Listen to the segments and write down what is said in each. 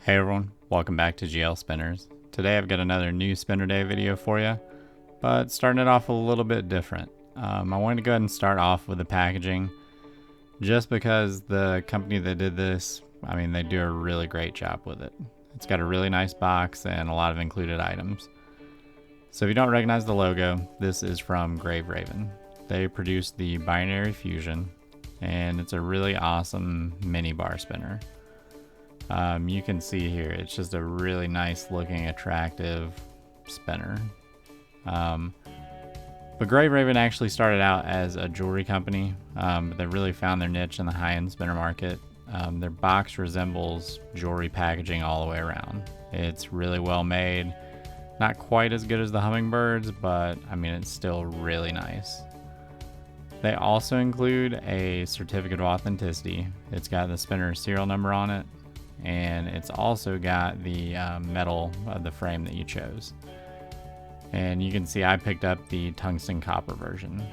Hey everyone, welcome back to GL Spinners. Today I've got another new Spinner Day video for you, but starting it off a little bit different. I wanted to go ahead and start off with the packaging, just because the company that did this, they do a really great job with it. It's got a really nice box and a lot of included items. So if you don't recognize the logo, this is from Grave Raven. They produced the Binary Fusion, and it's a really awesome mini bar spinner. You can see here, it's just a really nice looking, attractive spinner. But Grave Raven actually started out as a jewelry company, but they really found their niche in the high-end spinner market. Their box resembles jewelry packaging all the way around. It's really well made, not quite as good as the Hummingbirds, but it's still really nice. They also include a certificate of authenticity. It's got the spinner serial number on it, and it's also got the metal of the frame that you chose. And you can see I picked up the tungsten copper version.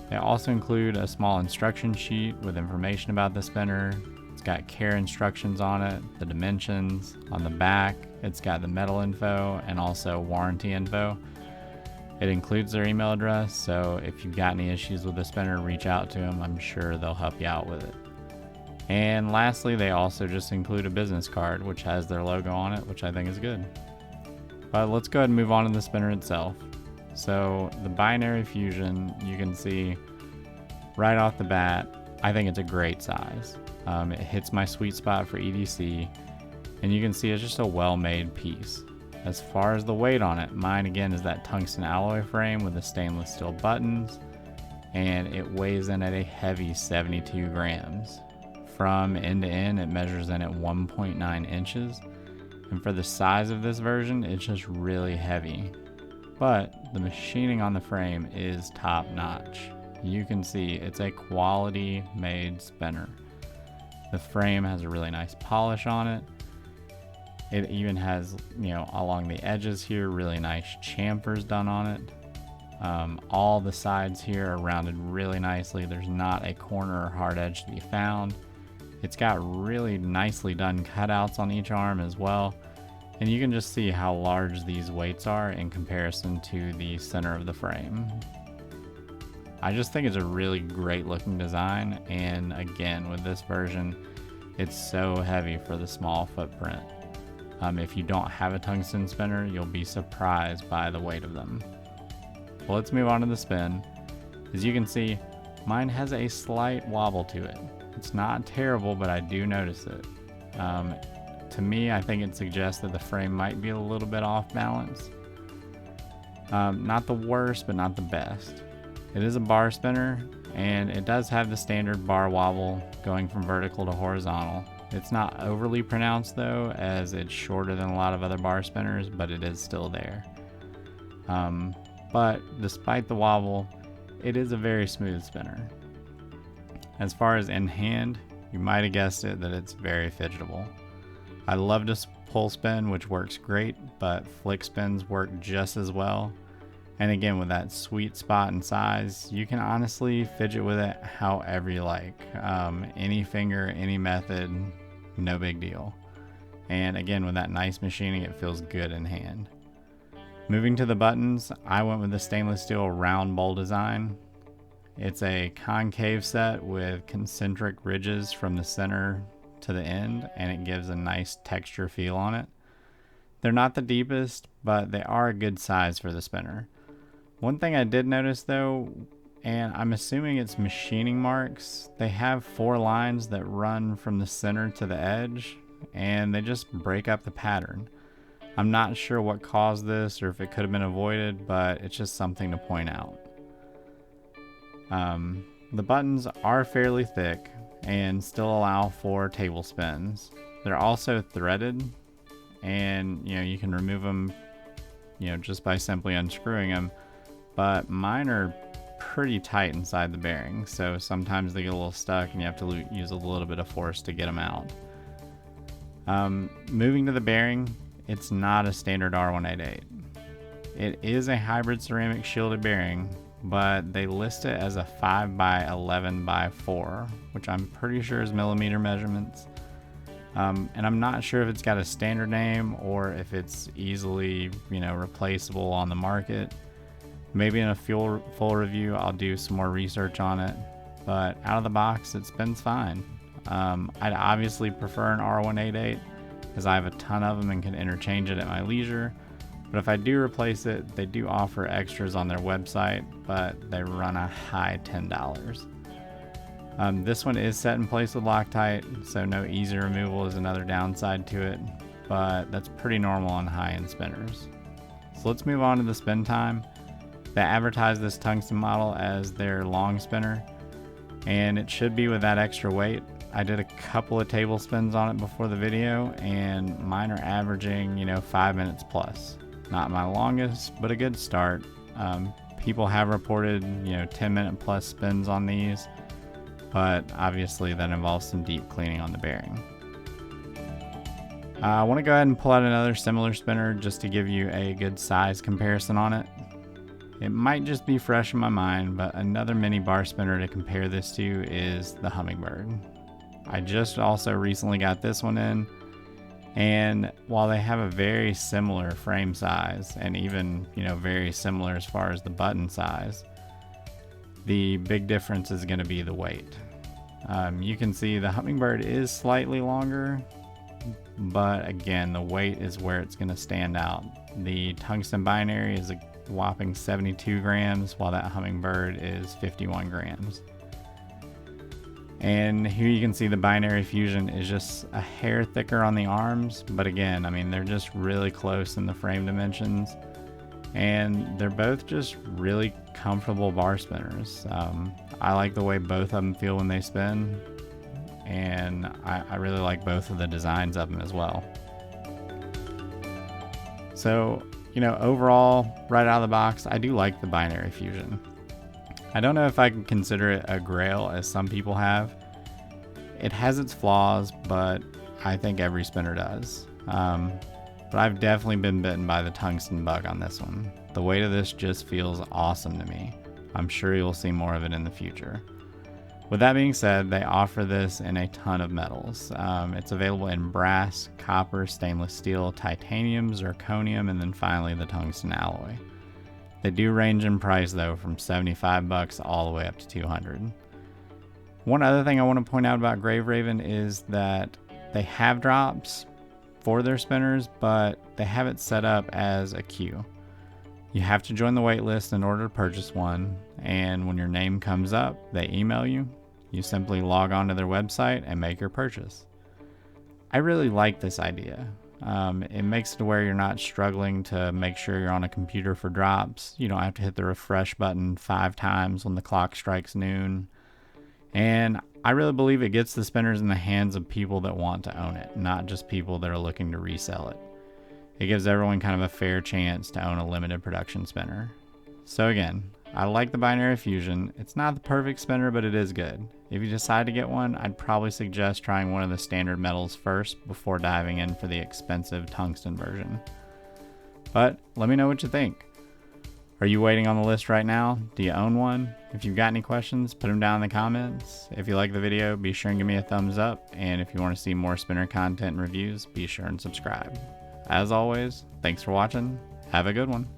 They also include a small instruction sheet with information about the spinner. It's got care instructions on it, the dimensions. On the back, it's got the metal info and also warranty info. It includes their email address, so if you've got any issues with the spinner, reach out to them. I'm sure they'll help you out with it. And lastly, they also just include a business card, which has their logo on it, which I think is good. But let's go ahead and move on to the spinner itself. So the Binary Fusion, you can see right off the bat, I think it's a great size. It hits my sweet spot for EDC, and you can see it's just a well-made piece. As far as the weight on it, mine again is that tungsten alloy frame with the stainless steel buttons, and it weighs in at a heavy 72 grams. From end to end, it measures in at 1.9 inches. And for the size of this version, it's just really heavy. But the machining on the frame is top notch. You can see it's a quality made spinner. The frame has a really nice polish on it. It even has, along the edges here, really nice chamfers done on it. All the sides here are rounded really nicely. There's not a corner or hard edge to be found. It's got really nicely done cutouts on each arm as well, and you can just see how large these weights are in comparison to the center of the frame. I just think it's a really great looking design, and again with this version, it's so heavy for the small footprint. If you don't have a tungsten spinner, you'll be surprised by the weight of them. Well, let's move on to the spin. As you can see, mine has a slight wobble to it. It's not terrible, but I do notice it. To me, I think it suggests that the frame might be a little bit off balance. Not the worst, but not the best. It is a bar spinner, and it does have the standard bar wobble going from vertical to horizontal. It's not overly pronounced though, as it's shorter than a lot of other bar spinners, but it is still there. But despite the wobble, it is a very smooth spinner. As far as in hand, you might have guessed it that it's very fidgetable. I love to pull spin, which works great, but flick spins work just as well. And again, with that sweet spot and size, you can honestly fidget with it however you like. Any finger, any method, no big deal. And again, with that nice machining, it feels good in hand. Moving to the buttons, I went with the stainless steel round bowl design. It's a concave set with concentric ridges from the center to the end, and it gives a nice texture feel on it. They're not the deepest, but they are a good size for the spinner. One thing I did notice though, and I'm assuming it's machining marks, they have 4 lines that run from the center to the edge, and they just break up the pattern. I'm not sure what caused this or if it could have been avoided, but it's just something to point out. The buttons are fairly thick and still allow for table spins. They're also threaded, and you can remove them just by simply unscrewing them, but mine are pretty tight inside the bearing, so sometimes they get a little stuck and you have to use a little bit of force to get them out. Moving to the bearing, it's not a standard R188. It is a hybrid ceramic shielded bearing, but they list it as a 5x11x4, which I'm pretty sure is millimeter measurements. And I'm not sure if it's got a standard name or if it's easily, replaceable on the market. Maybe in a full review, I'll do some more research on it. But out of the box, it spins fine. I'd obviously prefer an R188 because I have a ton of them and can interchange it at my leisure. But if I do replace it, they do offer extras on their website, but they run a high $10. This one is set in place with Loctite, so no easy removal is another downside to it, but that's pretty normal on high-end spinners. So let's move on to the spin time. They advertise this tungsten model as their long spinner, and it should be with that extra weight. I did a couple of table spins on it before the video, and mine are averaging, 5 minutes plus. Not my longest, but a good start. People have reported, 10-minute plus spins on these, but obviously that involves some deep cleaning on the bearing. I want to go ahead and pull out another similar spinner just to give you a good size comparison on it. It might just be fresh in my mind, but another mini bar spinner to compare this to is the Humminbird. I just also recently got this one in, and while they have a very similar frame size and even, very similar as far as the button size, the big difference is going to be the weight. You can see the Humminbird is slightly longer, but again, the weight is where it's going to stand out. The tungsten binary is a whopping 72 grams, while that Humminbird is 51 grams. And here you can see the binary fusion is just a hair thicker on the arms, but again, they're just really close in the frame dimensions, and they're both just really comfortable bar spinners. I like the way both of them feel when they spin, and I really like both of the designs of them as well. So, overall, right out of the box, I do like the binary fusion. I don't know if I can consider it a grail as some people have. It has its flaws, but I think every spinner does. But I've definitely been bitten by the tungsten bug on this one. The weight of this just feels awesome to me. I'm sure you'll see more of it in the future. With that being said, they offer this in a ton of metals. It's available in brass, copper, stainless steel, titanium, zirconium, and then finally the tungsten alloy. They do range in price though from $75 all the way up to $200. One other thing I want to point out about Grave Raven is that they have drops for their spinners, but they have it set up as a queue. You have to join the wait list in order to purchase one, and when your name comes up, they email you. You simply log on to their website and make your purchase. I really like this idea. It makes it where you're not struggling to make sure you're on a computer for drops. You don't have to hit the refresh button 5 times when the clock strikes noon. And I really believe it gets the spinners in the hands of people that want to own it, not just people that are looking to resell it. It gives everyone kind of a fair chance to own a limited production spinner. So again, I like the binary fusion. It's not the perfect spinner, but it is good. If you decide to get one, I'd probably suggest trying one of the standard metals first before diving in for the expensive tungsten version. But let me know what you think. Are you waiting on the list right now? Do you own one? If you've got any questions, put them down in the comments. If you like the video, be sure and give me a thumbs up. And if you want to see more spinner content and reviews, be sure and subscribe. As always, thanks for watching. Have a good one.